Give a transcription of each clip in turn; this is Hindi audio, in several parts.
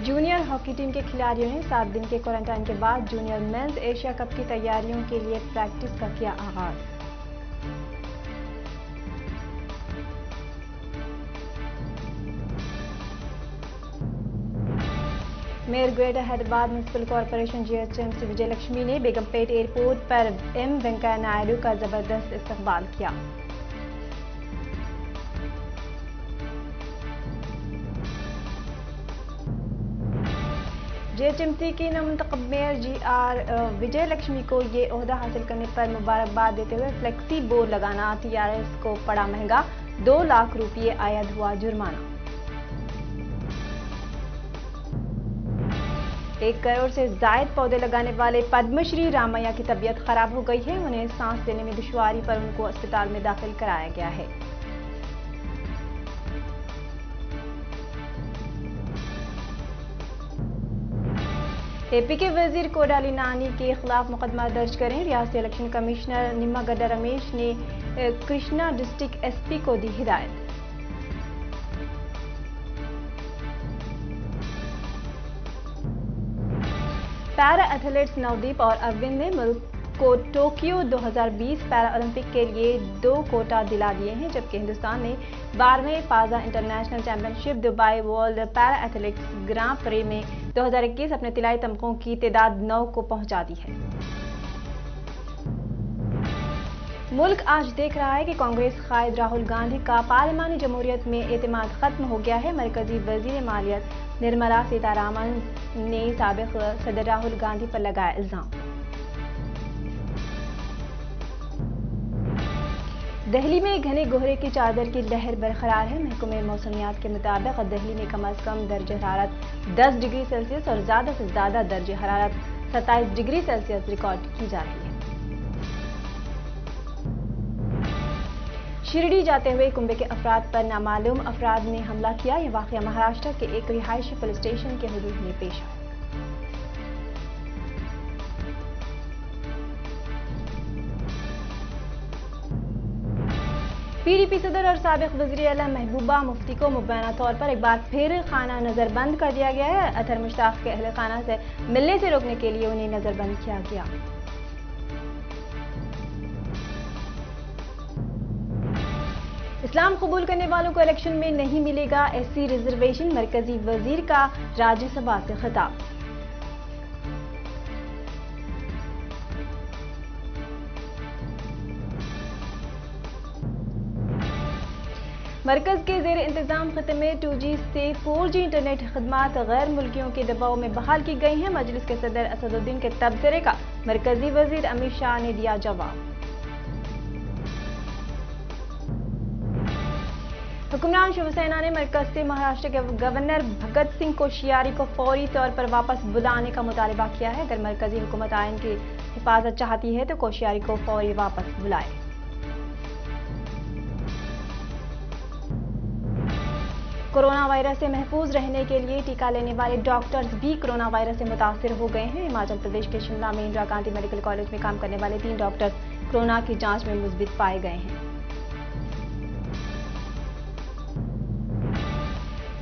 जूनियर हॉकी टीम के खिलाड़ियों ने 7 दिन के क्वारंटाइन के बाद जूनियर मेंस एशिया कप की तैयारियों के लिए प्रैक्टिस का किया आगाज। Mayor greater Hyderabad municipal corporation GHMC Vijayalakshmi ने बेगमपेट एयरपोर्ट पर एम वेंकैया नायडू का जबरदस्त इस्तकबाल किया। जीएचएमसी की नवमुंतखब मेयर जीआर विजयलक्ष्मी को ये ओहदा हासिल करने पर मुबारकबाद देते हुए फ्लेक्सी बोर्ड लगाना टीआरएस को पड़ा महंगा, 2 लाख रुपये आयद हुआ जुर्माना। 1 करोड़ से जायद पौधे लगाने वाले पद्मश्री रामैया की तबीयत खराब हो गई है। उन्हें सांस लेने में दुश्वारी पर उनको अस्पताल में दाखिल कराया गया है। एपी के वजीर कोडाली नानी के खिलाफ मुकदमा दर्ज करें। रियासती इलेक्शन कमिश्नर निम्मागड्डा रमेश ने कृष्णा डिस्ट्रिक्ट एसपी को दी हिदायत। पैरा एथलीट्स नवदीप और अरविंद ने मुल्क को टोक्यो 2020 पैरा ओलंपिक के लिए 2 कोटा दिला दिए हैं, जबकि हिंदुस्तान ने 12वें Fazza international championship Dubai world para athletics grand prix में 2021 अपने तिलाई तमगों की तादाद 9 को पहुंचा दी है। मुल्क आज देख रहा है कि कांग्रेस कायद राहुल गांधी का पार्लिमानी जमहूरियत में एतमाद खत्म हो गया है। मरकजी वजीर मालियत निर्मला सीतारामन ने साबिक सदर राहुल गांधी पर लगाया इल्जाम। दिल्ली में घने कोहरे की चादर की लहर बरकरार है। महकमे मौसमियात के मुताबिक दिल्ली में कम अज कम दर्ज हरारत 10 डिग्री सेल्सियस और ज्यादा से ज्यादा दर्ज हरारत 27 डिग्री सेल्सियस रिकॉर्ड की जा रही है। शिरडी जाते हुए कुंभे के अफराद पर नामालूम अफराद ने हमला किया। यह वाकया महाराष्ट्र के एक रिहायशी पुलिस स्टेशन के हुदूद में पेश आया। पीडीपी सदर और साबिक वज़ीर आला महबूबा मुफ्ती को मुबैना तौर पर एक बार फिर खाना नजरबंद कर दिया गया है। अतर मुश्ताक के अहले खाना से मिलने से रोकने के लिए उन्हें नजरबंद किया गया। इस्लाम कबूल करने वालों को इलेक्शन में नहीं मिलेगा एससी रिजर्वेशन, मरकजी वजीर का राज्यसभा से खिताब। मरकज के जेर इंतजाम खत्े में 2G से 4G इंटरनेट खदमात गैर मुल्कियों के दबाव में बहाल की गई हैं। मजलिस के सदर असदुद्दीन के तबसरे का मरकजी वजीर अमित शाह ने दिया जवाब। हुक्मरान शिवसेना ने मरकज से महाराष्ट्र के गवर्नर भगत सिंह कोश्यारी को फौरी तौर पर वापस बुलाने का मुतालबा किया है। अगर मरकजी हुकूमत आइन की हिफाजत चाहती है तो कोश्यारी को फौरी वापस बुलाए। कोरोना वायरस से महफूज रहने के लिए टीका लेने वाले डॉक्टर्स भी कोरोना वायरस से मुतासिर हो गए हैं। हिमाचल प्रदेश के शिमला में इंदिरा गांधी मेडिकल कॉलेज में काम करने वाले 3 डॉक्टर्स कोरोना की जांच में मुस्बित पाए गए हैं।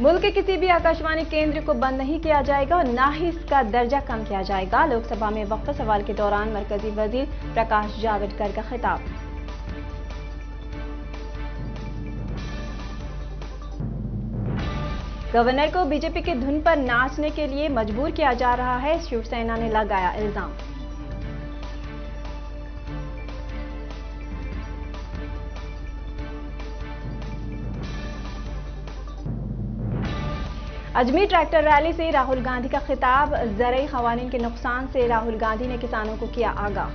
मुल्क के किसी भी आकाशवाणी केंद्र को बंद नहीं किया जाएगा और न ही इसका दर्जा कम किया जाएगा। लोकसभा में वक्त सवाल के दौरान मरकजी वजीर प्रकाश जावड़ेकर का खिताब। गवर्नर को बीजेपी की धुन पर नाचने के लिए मजबूर किया जा रहा है, शिवसेना ने लगाया इल्जाम। अजमेर ट्रैक्टर रैली से राहुल गांधी का खिताब। ज़रई क़वानीन के नुकसान से राहुल गांधी ने किसानों को किया आगाह।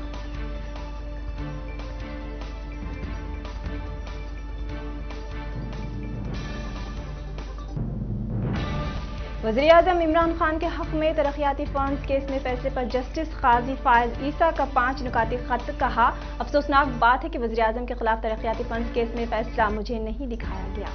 वज़ीर आज़म इमरान खान के हक में तरक्याती फंड्स केस में फैसले पर जस्टिस काजी फायज ईसा का 5 नुकाती खत। कहा, अफसोसनाक बात है कि वज़ीर आज़म के खिलाफ तरक्याती फंड्स केस में फैसला मुझे नहीं दिखाया गया।